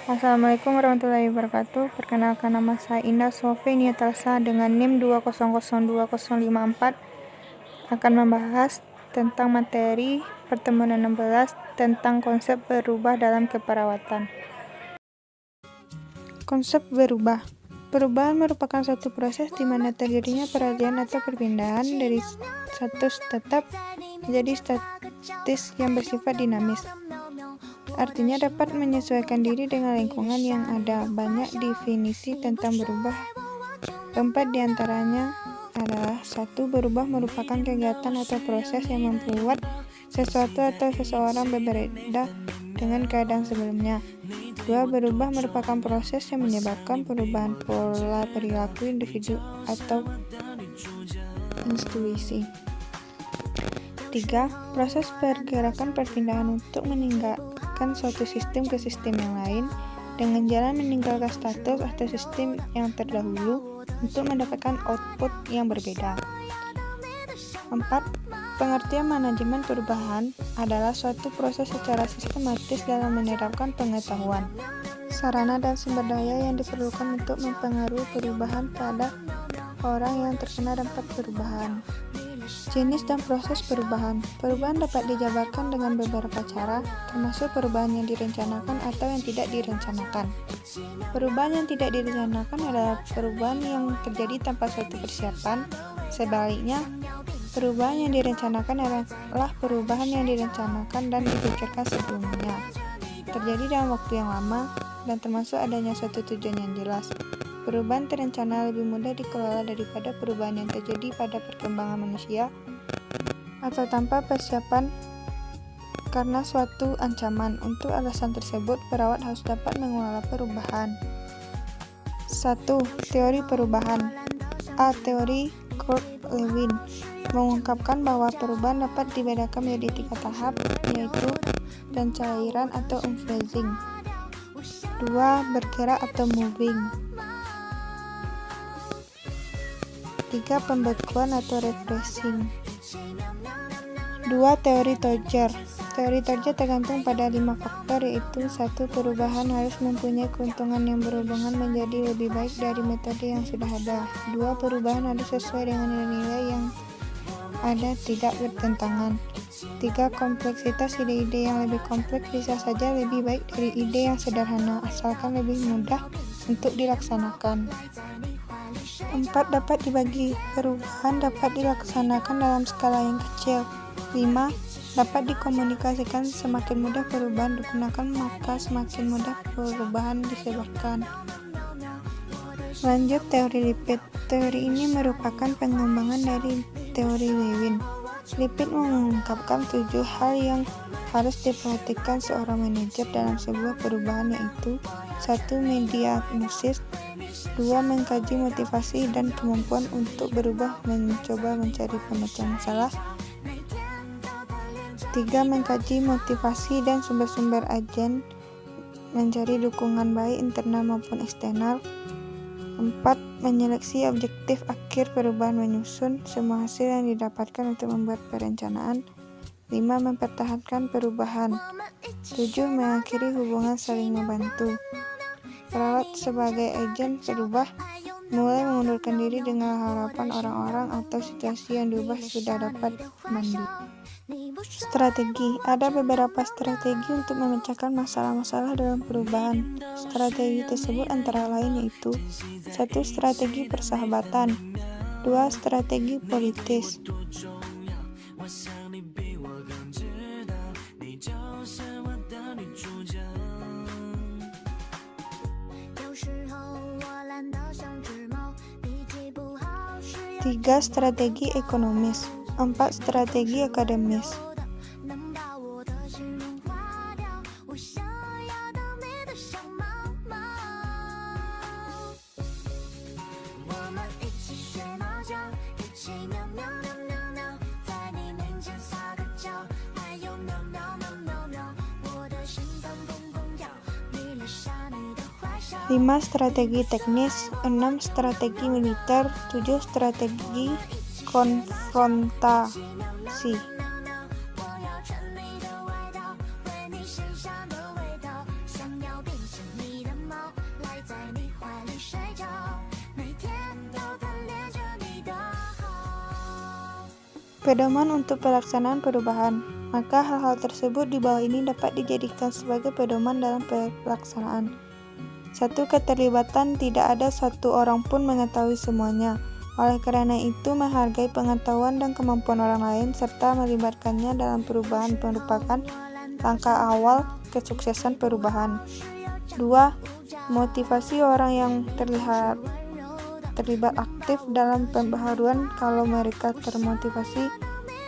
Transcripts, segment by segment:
Assalamualaikum warahmatullahi wabarakatuh. Perkenalkan, nama saya Indah Sofenia Talsa dengan NIM 2002054 akan membahas tentang materi pertemuan 16 tentang konsep berubah dalam keperawatan. Konsep berubah. Perubahan merupakan suatu proses di mana terjadinya peralihan atau perpindahan dari status tetap menjadi statis yang bersifat dinamis. Artinya dapat menyesuaikan diri dengan lingkungan yang ada. Banyak definisi tentang berubah. 4 diantaranya adalah: 1. Berubah merupakan kegiatan atau proses yang membuat sesuatu atau seseorang berbeda dengan keadaan sebelumnya. 2. Berubah merupakan proses yang menyebabkan perubahan pola perilaku individu atau institusi. 3. Proses pergerakan perpindahan untuk meninggalkan suatu sistem ke sistem yang lain dengan jalan meninggalkan status atau sistem yang terdahulu untuk mendapatkan output yang berbeda. 4. Pengertian manajemen perubahan adalah suatu proses secara sistematis dalam menerapkan pengetahuan, sarana dan sumber daya yang diperlukan untuk mempengaruhi perubahan pada orang yang terkena dampak perubahan. Jenis dan proses perubahan. Perubahan dapat dijabarkan dengan beberapa cara, termasuk perubahan yang direncanakan atau yang tidak direncanakan. Perubahan yang tidak direncanakan adalah perubahan yang terjadi tanpa suatu persiapan. Sebaliknya, perubahan yang direncanakan adalah perubahan yang direncanakan dan dipikirkan sebelumnya, terjadi dalam waktu yang lama, dan termasuk adanya suatu tujuan yang jelas. Perubahan terencana lebih mudah dikelola daripada perubahan yang terjadi pada perkembangan manusia atau tanpa persiapan karena suatu ancaman. Untuk alasan tersebut, perawat harus dapat mengelola perubahan. 1. Teori perubahan. A. Teori Kurt-Lewin mengungkapkan bahwa perubahan dapat dibedakan menjadi 3 tahap, yaitu pencairan atau unfreezing. 2. Bergerak atau moving. 3. Pembekuan atau refreshing. 2. Teori Tozer. Teori Tozer tergantung pada 5 faktor, yaitu 1. Perubahan harus mempunyai keuntungan yang berhubungan menjadi lebih baik dari metode yang sudah ada. 2. Perubahan harus sesuai dengan nilai-nilai yang ada, tidak bertentangan. 3. Kompleksitas ide-ide yang lebih kompleks bisa saja lebih baik dari ide yang sederhana, asalkan lebih mudah untuk dilaksanakan. 4. Dapat dibagi. Perubahan dapat dilaksanakan dalam skala yang kecil. 5. Dapat dikomunikasikan. Semakin mudah perubahan digunakan, maka semakin mudah perubahan disebarkan. Lanjut, teori lipid. Teori ini merupakan pengembangan dari teori Lewin. Lipid mengungkapkan 7 hal yang harus diperhatikan seorang manajer dalam sebuah perubahan, yaitu 1. Mediagnosis. 2. Mengkaji motivasi dan kemampuan untuk berubah, mencoba mencari pemecah masalah. 3. Mengkaji motivasi dan sumber-sumber agen, mencari dukungan baik internal maupun eksternal. 4. Menyeleksi objektif akhir perubahan, menyusun semua hasil yang didapatkan untuk membuat perencanaan. 5. Mempertahankan perubahan. 7. Mengakhiri hubungan saling membantu. Perawat sebagai agen berubah mulai mengundurkan diri dengan harapan orang-orang atau situasi yang diubah sudah dapat mandi. Strategi. Ada beberapa strategi untuk memecahkan masalah-masalah dalam perubahan. Strategi tersebut antara lain yaitu: 1. Strategi persahabatan. 2. Strategi politis. 3. Strategi ekonomis. 4. Strategi akademis. Lima, strategi teknis. 6. Strategi militer. 7. Strategi konfrontasi. Pedoman untuk pelaksanaan perubahan. Maka hal-hal tersebut di bawah ini dapat dijadikan sebagai pedoman dalam pelaksanaan. 1. Keterlibatan. Tidak ada satu orang pun mengetahui semuanya. Oleh karena itu, menghargai pengetahuan dan kemampuan orang lain serta melibatkannya dalam perubahan merupakan langkah awal kesuksesan perubahan. 2. Motivasi orang yang terlibat aktif dalam pembaharuan. Kalau mereka termotivasi,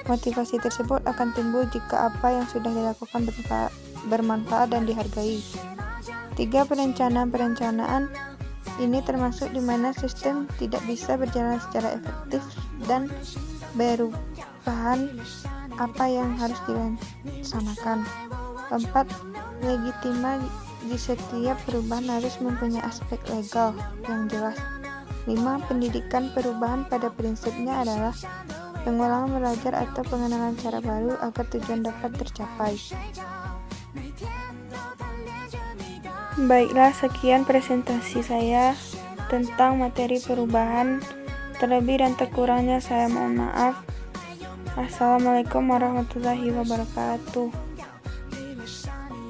motivasi tersebut akan timbul jika apa yang sudah dilakukan bermanfaat dan dihargai. 3. Perencanaan. Ini termasuk di mana sistem tidak bisa berjalan secara efektif dan perubahan apa yang harus dilaksanakan. 4. Legitima. Di setiap perubahan harus mempunyai aspek legal yang jelas. 5. Pendidikan perubahan pada prinsipnya adalah pengulangan belajar atau pengenalan cara baru agar tujuan dapat tercapai. Baiklah, sekian presentasi saya tentang materi perubahan. Terlebih dan terkurangnya saya mohon maaf. Assalamualaikum warahmatullahi wabarakatuh.